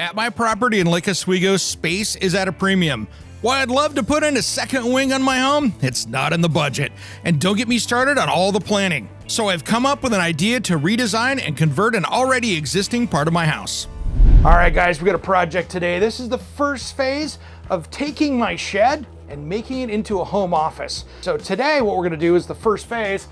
At my property in Lake Oswego, space is at a premium. While I'd love to put in a second wing on my home, it's not in the budget. And don't get me started on all the planning. So I've come up with an idea to redesign and convert an already existing part of my house. All right, guys, we got a project today. This is the first phase of taking my shed and making it into a home office. So today what we're gonna do is the first phase,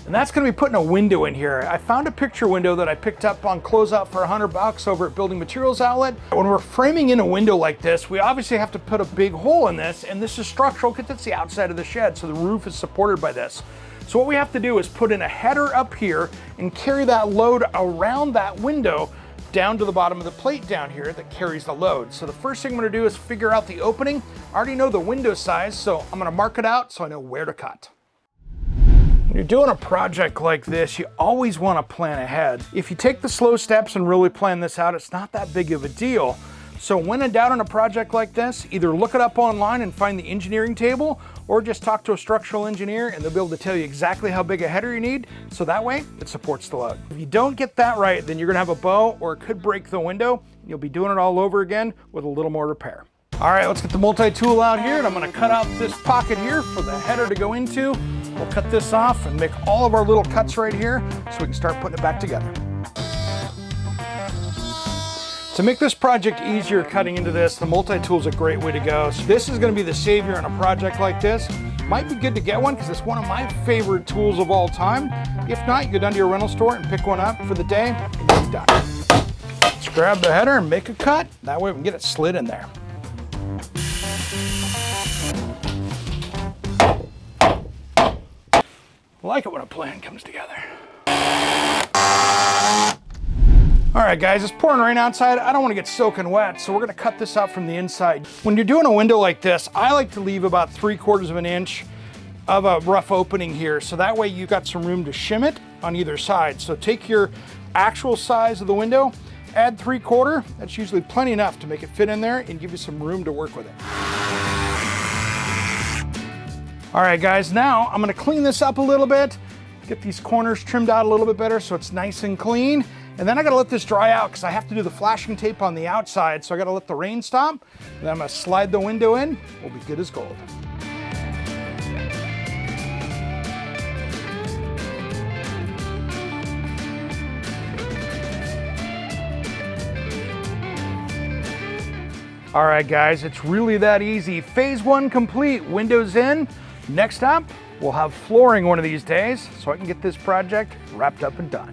and that's gonna be putting a window in here. I found a picture window that I picked up on closeout for $100 over at Building Materials Outlet. When we're framing in a window like this, we obviously have to put a big hole in this, and this is structural because it's the outside of the shed, so the roof is supported by this. So what we have to do is put in a header up here and carry that load around that window down to the bottom of the plate down here that carries the load. So the first thing I'm gonna do is figure out the opening. I already know the window size, so I'm gonna mark it out so I know where to cut. When you're doing a project like this, you always want to plan ahead. If you take the slow steps and really plan this out, it's not that big of a deal. So when in doubt on a project like this, either look it up online and find the engineering table, or just talk to a structural engineer and they'll be able to tell you exactly how big a header you need, so that way it supports the load. If you don't get that right, then you're gonna have a bow or it could break the window. You'll be doing it all over again with a little more repair. All right, let's get the multi-tool out here, and I'm gonna cut out this pocket here for the header to go into. We'll cut this off and make all of our little cuts right here so we can start putting it back together. To make this project easier cutting into this, the multi-tool is a great way to go. So this is gonna be the savior in a project like this. Might be good to get one because it's one of my favorite tools of all time. If not, you go down to your rental store and pick one up for the day and you'll be done. Let's grab the header and make a cut. That way we can get it slid in there. I like it when a plan comes together. All right, guys, it's pouring rain outside. I don't want to get soaking wet, so we're gonna cut this out from the inside. When you're doing a window like this, I like to leave about 3/4 of an inch of a rough opening here, so that way you've got some room to shim it on either side. So take your actual size of the window, add 3/4. That's usually plenty enough to make it fit in there and give you some room to work with it. All right, guys, now I'm gonna clean this up a little bit, get these corners trimmed out a little bit better so it's nice and clean. And then I gotta let this dry out because I have to do the flashing tape on the outside, so I gotta let the rain stop. And then I'm gonna slide the window in. We'll be good as gold. All right, guys, it's really that easy. Phase 1 complete, windows in. Next up, we'll have flooring one of these days so I can get this project wrapped up and done.